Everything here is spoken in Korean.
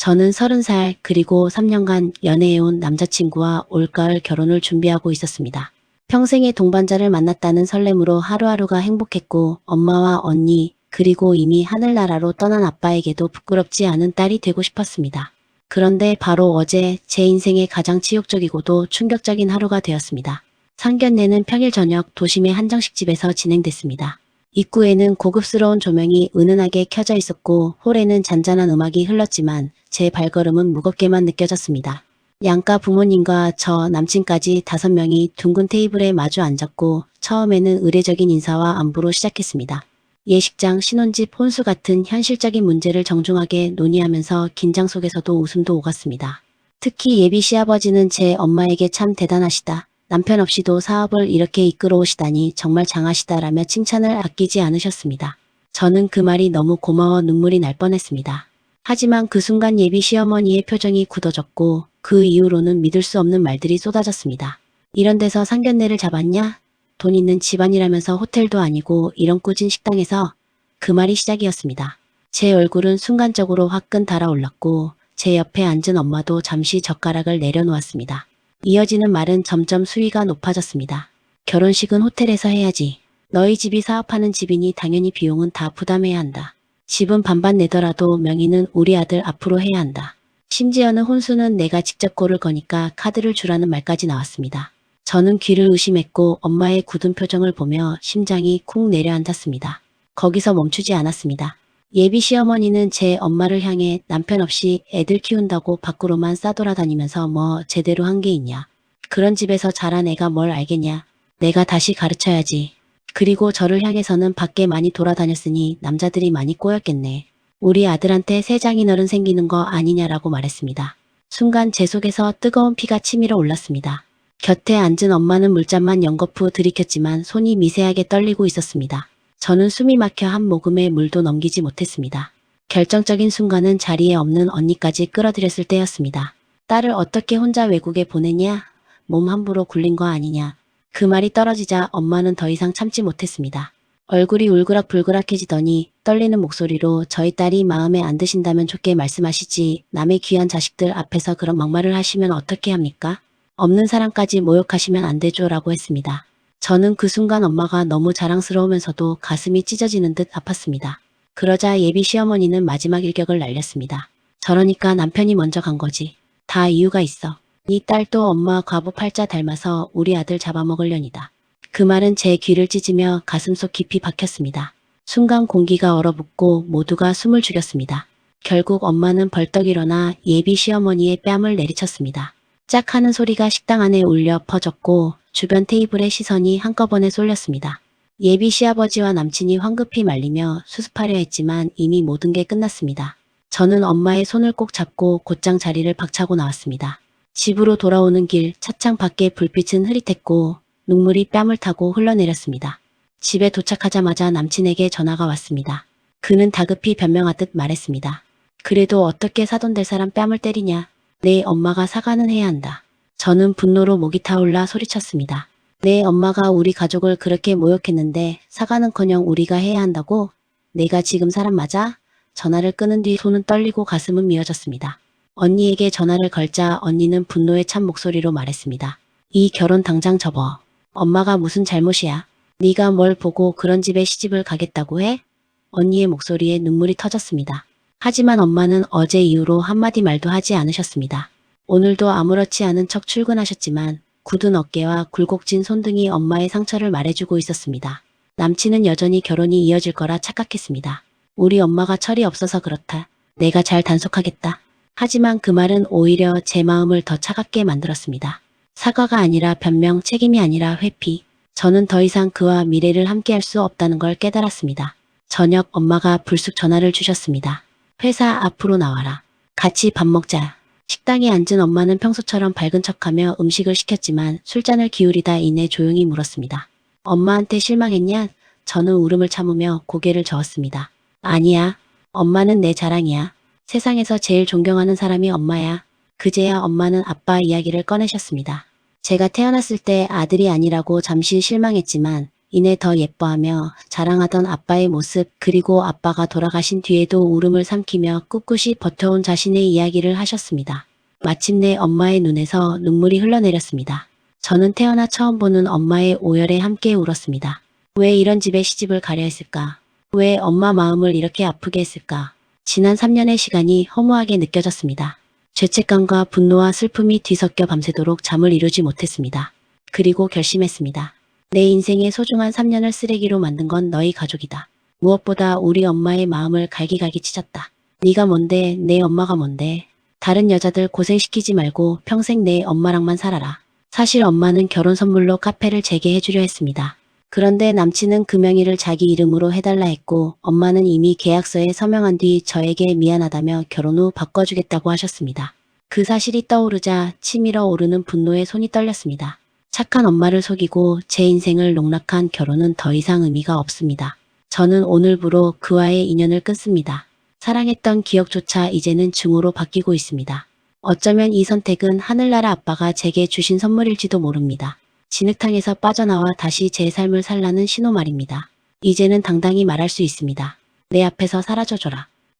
저는 30살 그리고 3년간 연애해온 남자친구와 올가을 결혼을 준비하고 있었습니다. 평생의 동반자를 만났다는 설렘으로 하루하루가 행복했고 엄마와 언니 그리고 이미 하늘나라로 떠난 아빠에게도 부끄럽지 않은 딸이 되고 싶었습니다. 그런데 바로 어제 제 인생의 가장 치욕적이고도 충격적인 하루가 되었습니다. 상견례는 평일 저녁 도심의 한정식집에서 진행됐습니다. 입구에는 고급스러운 조명이 은은하게 켜져 있었고 홀에는 잔잔한 음악이 흘렀지만 제 발걸음은 무겁게만 느껴졌습니다. 양가 부모님과 저 남친까지 5명이 둥근 테이블에 마주 앉았고 처음에는 의례적인 인사와 안부로 시작했습니다. 예식장, 신혼집, 혼수 같은 현실적인 문제를 정중하게 논의하면서 긴장 속에서도 웃음도 오갔습니다. 특히 예비 시아버지는 제 엄마에게 참 대단하시다. 남편 없이도 사업을 이렇게 이끌어 오시다니 정말 장하시다라며 칭찬을 아끼지 않으셨습니다. 저는 그 말이 너무 고마워 눈물이 날 뻔했습니다. 하지만 그 순간 예비 시어머니의 표정이 굳어졌고 그 이후로는 믿을 수 없는 말들이 쏟아졌습니다. 이런 데서 상견례를 잡았냐? 돈 있는 집안이라면서 호텔도 아니고 이런 꾸진 식당에서. 그 말이 시작이었습니다. 제 얼굴은 순간적으로 화끈 달아올랐고 제 옆에 앉은 엄마도 잠시 젓가락을 내려놓았습니다. 이어지는 말은 점점 수위가 높아졌습니다. 결혼식은 호텔에서 해야지. 너희 집이 사업하는 집이니 당연히 비용은 다 부담해야 한다. 집은 반반 내더라도 명의는 우리 아들 앞으로 해야 한다. 심지어는 혼수는 내가 직접 고를 거니까 카드를 주라는 말까지 나왔습니다. 저는 귀를 의심했고 엄마의 굳은 표정을 보며 심장이 쿵 내려앉았습니다. 거기서 멈추지 않았습니다. 예비 시어머니는 제 엄마를 향해 남편 없이 애들 키운다고 밖으로만 싸돌아다니면서 뭐 제대로 한 게 있냐. 그런 집에서 자란 애가 뭘 알겠냐. 내가 다시 가르쳐야지. 그리고 저를 향해서는 밖에 많이 돌아다녔으니 남자들이 많이 꼬였겠네. 우리 아들한테 세 장인어른 생기는 거 아니냐라고 말했습니다. 순간 제 속에서 뜨거운 피가 치밀어 올랐습니다. 곁에 앉은 엄마는 물잔만 연거푸 들이켰지만 손이 미세하게 떨리고 있었습니다. 저는 숨이 막혀 한 모금의 물도 넘기지 못했습니다. 결정적인 순간은 자리에 없는 언니까지 끌어들였을 때였습니다. 딸을 어떻게 혼자 외국에 보내냐? 몸 함부로 굴린 거 아니냐? 그 말이 떨어지자 엄마는 더 이상 참지 못했습니다. 얼굴이 울그락불그락해지더니 떨리는 목소리로 저희 딸이 마음에 안 드신다면 좋게 말씀하시지 남의 귀한 자식들 앞에서 그런 막말을 하시면 어떻게 합니까? 없는 사람까지 모욕하시면 안 되죠 라고 했습니다. 저는 그 순간 엄마가 너무 자랑스러우면서도 가슴이 찢어지는 듯 아팠습니다. 그러자 예비 시어머니는 마지막 일격을 날렸습니다. 저러니까 남편이 먼저 간 거지. 다 이유가 있어. 이 딸도 엄마 과부 팔자 닮아서 우리 아들 잡아먹으려니다. 그 말은 제 귀를 찢으며 가슴속 깊이 박혔습니다. 순간 공기가 얼어붙고 모두가 숨을 죽였습니다. 결국 엄마는 벌떡 일어나 예비 시어머니의 뺨을 내리쳤습니다. 짝 하는 소리가 식당 안에 울려 퍼졌고 주변 테이블의 시선이 한꺼번에 쏠렸습니다. 예비 시아버지와 남친이 황급히 말리며 수습하려 했지만 이미 모든 게 끝났습니다. 저는 엄마의 손을 꼭 잡고 곧장 자리를 박차고 나왔습니다. 집으로 돌아오는 길 차창 밖에 불빛은 흐릿했고 눈물이 뺨을 타고 흘러내렸습니다. 집에 도착하자마자 남친에게 전화가 왔습니다. 그는 다급히 변명하듯 말했습니다. 그래도 어떻게 사돈 될 사람 뺨을 때리냐. 내 엄마가 사과는 해야 한다. 저는 분노로 목이 타올라 소리쳤습니다. 내 엄마가 우리 가족을 그렇게 모욕했는데 사과는커녕 우리가 해야 한다고? 내가 지금 사람 맞아? 전화를 끊은 뒤 손은 떨리고 가슴은 미어졌습니다. 언니에게 전화를 걸자 언니는 분노에 찬 목소리로 말했습니다. 이 결혼 당장 접어. 엄마가 무슨 잘못이야. 네가 뭘 보고 그런 집에 시집을 가겠다고 해? 언니의 목소리에 눈물이 터졌습니다. 하지만 엄마는 어제 이후로 한마디 말도 하지 않으셨습니다. 오늘도 아무렇지 않은 척 출근하셨지만 굳은 어깨와 굴곡진 손등이 엄마의 상처를 말해주고 있었습니다. 남친은 여전히 결혼이 이어질 거라 착각했습니다. 우리 엄마가 철이 없어서 그렇다. 내가 잘 단속하겠다. 하지만 그 말은 오히려 제 마음을 더 차갑게 만들었습니다. 사과가 아니라 변명, 책임이 아니라 회피. 저는 더 이상 그와 미래를 함께할 수 없다는 걸 깨달았습니다. 저녁 엄마가 불쑥 전화를 주셨습니다. 회사 앞으로 나와라. 같이 밥 먹자. 식당에 앉은 엄마는 평소처럼 밝은 척하며 음식을 시켰지만 술잔을 기울이다 이내 조용히 물었습니다. 엄마한테 실망했냐? 저는 울음을 참으며 고개를 저었습니다. 아니야. 엄마는 내 자랑이야. 세상에서 제일 존경하는 사람이 엄마야. 그제야 엄마는 아빠 이야기를 꺼내셨습니다. 제가 태어났을 때 아들이 아니라고 잠시 실망했지만 이내 더 예뻐하며 자랑하던 아빠의 모습, 그리고 아빠가 돌아가신 뒤에도 울음을 삼키며 꿋꿋이 버텨온 자신의 이야기를 하셨습니다. 마침내 엄마의 눈에서 눈물이 흘러내렸습니다. 저는 태어나 처음 보는 엄마의 오열에 함께 울었습니다. 왜 이런 집에 시집을 가려 했을까? 왜 엄마 마음을 이렇게 아프게 했을까? 지난 3년의 시간이 허무하게 느껴졌습니다. 죄책감과 분노와 슬픔이 뒤섞여 밤새도록 잠을 이루지 못했습니다. 그리고 결심했습니다. 내 인생의 소중한 3년을 쓰레기로 만든 건 너희 가족이다. 무엇보다 우리 엄마의 마음을 갈기갈기 찢었다. 네가 뭔데, 내 엄마가 뭔데. 다른 여자들 고생시키지 말고 평생 내 엄마랑만 살아라. 사실 엄마는 결혼 선물로 카페를 재개해주려 했습니다. 그런데 남친은 그 명의를 자기 이름으로 해달라 했고 엄마는 이미 계약서에 서명한 뒤 저에게 미안하다며 결혼 후 바꿔주겠다고 하셨습니다. 그 사실이 떠오르자 치밀어 오르는 분노에 손이 떨렸습니다. 착한 엄마를 속이고 제 인생을 농락한 결혼은 더 이상 의미가 없습니다. 저는 오늘부로 그와의 인연을 끊습니다. 사랑했던 기억조차 이제는 증오로 바뀌고 있습니다. 어쩌면 이 선택은 하늘나라 아빠가 제게 주신 선물일지도 모릅니다. 진흙탕에서 빠져나와 다시 제 삶을 살라는 신호 말입니다. 이제는 당당히 말할 수 있습니다. 내 앞에서 사라져줘라.